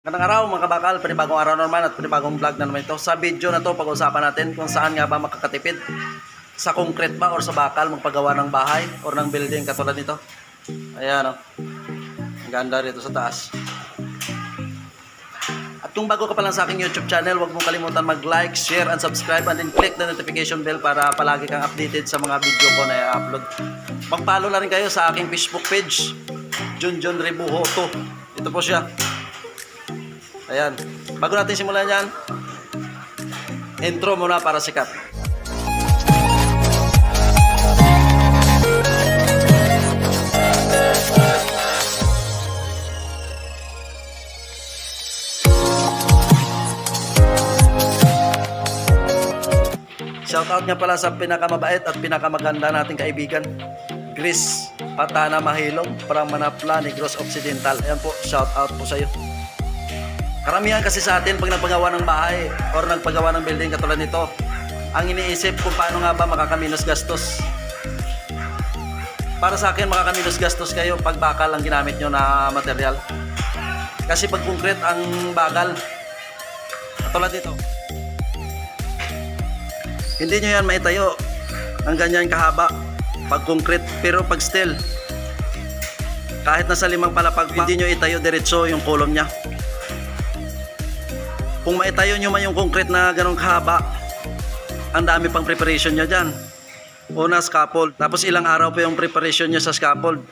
Magandang araw mga kabakal, panibagong araw naman at panibagong vlog na naman ito. Sa video na to, pag-uusapan natin kung saan nga ba makakatipid. Sa concrete ba or sa bakal magpagawa ng bahay or ng building katulad nito. Ayan o. Ang ganda rito sa taas. At kung bago ka pa lang sa aking YouTube channel, huwag mong kalimutan mag-like, share, and subscribe, and then click the notification bell para palagi kang updated sa mga video ko na i-upload. Mag-follow na rin kayo sa aking Facebook page, Junjun Rebuhoto. Ito po siya. Ayan. Bago natin simulan yan, intro muna para sikat. Shoutout nga pala sa pinakamabait at pinakamaganda nating kaibigan, Chris Patana Mahilong from Manapla, Negros Occidental. Ayan po, shoutout po sa iyo. Karamihan kasi sa atin pag nagpagawa ng bahay or nagpagawa ng building katulad nito, ang iniisip kung paano nga ba makakaminos gastos. Para sa akin, makakaminos gastos kayo pag bakal ang ginamit nyo na material. Kasi pag concrete ang bagal, katulad nito, hindi nyo yan maitayo ang ganyan kahaba pag concrete. Pero pag steel, kahit nasa 5 palapag pa, hindi nyo itayo diretso yung kolom nya. Kung maitayo nyo man yung concrete na ganong kahaba, ang dami pang preparation nyo dyan. Una, scaffold. Tapos ilang araw pa yung preparation nyo sa scaffold.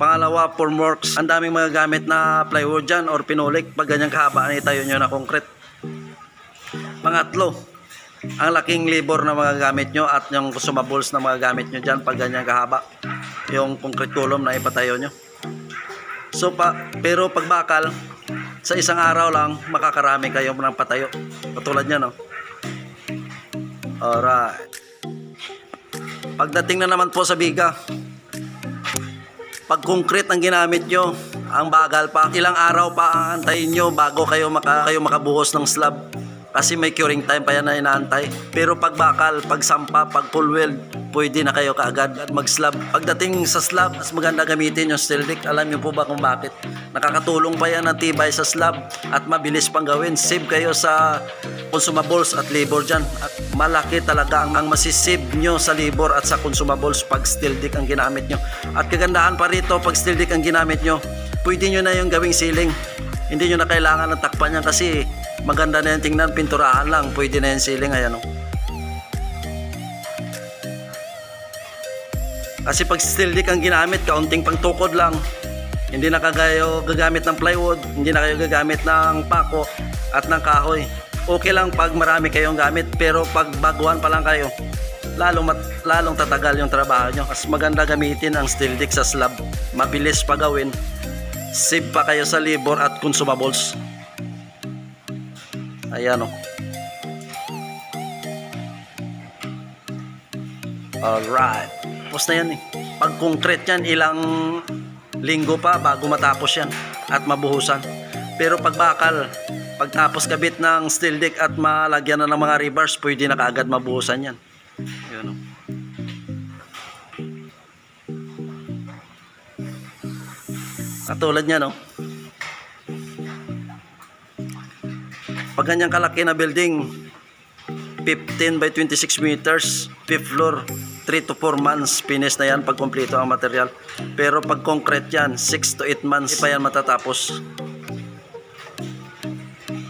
Pangalawa, formworks. Ang daming mga gamit na plywood dyan or pinolik pag ganyang kahaba na itayo nyo na concrete. Pangatlo, ang laking labor na mga gamit nyo at yung consumables na mga gamit nyo dyan pag ganyang kahaba. Yung concrete column na ipatayo nyo. So, pero pag bakal, sa isang araw lang makakarami kayo ng patayo katulad nyo, no? Alright, pagdating na naman po sa biga, pag concrete ang ginamit nyo, ang bagal pa, ilang araw pa aantayin nyo bago kayo makabuhos ng slab kasi may curing time pa yan na inaantay. Pero pag bakal, pag sampa, pag full weld, pwede na kayo kaagad mag slab. Pagdating sa slab, mas maganda gamitin yung steel deck. Alam nyo po ba kung bakit? Nakakatulong pa yan ng tibay sa slab at mabilis pang gawin. Save kayo sa consumables at labor dyan. At malaki talaga ang masisave nyo sa labor at sa consumables pag steel deck ang ginamit nyo. At kagandahan pa rito, pag steel deck ang ginamit nyo, pwede nyo na yung gawing ceiling. Hindi nyo na kailangan ng takpan yan kasi maganda na yung tingnan, pinturahan lang, pwede na yung ceiling. Ayan o. Kasi pag steel deck ang ginamit, kaunting pangtukod lang, hindi na kayo gagamit ng plywood, hindi na kayo gagamit ng pako at ng kahoy. Okay lang pag marami kayong gamit, pero pag baguhan pa lang kayo, lalong tatagal yung trabaho nyo. Mas maganda gamitin ang steel deck sa slab, mabilis pa gawin, save pa kayo sa labor at consumables. Ayan o. Alright, tapos na yan eh. Pag concrete yan, ilang linggo pa bago matapos yan at mabuhusan. Pero pag bakal, pagtapos kabit ng steel deck at malagyan na ng mga rebars, pwede na kaagad mabuhusan yan. Ayan o. Katulad niya, no? Pag ganyang kalaki na building, 15 by 26 meters, 5th floor, 3 to 4 months, finish na yan pag kompleto ang material. Pero pag concrete yan, 6 to 8 months pa yan matatapos.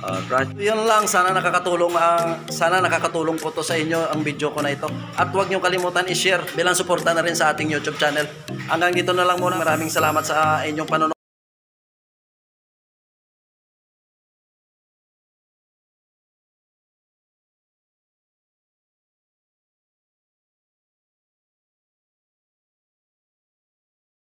Alright, yun lang. Sana nakakatulong po to sa inyo ang video ko na ito. At huwag nyo kalimutan i-share bilang suporta na rin sa ating YouTube channel. Hanggang dito na lang muna. Maraming salamat sa inyong panonood.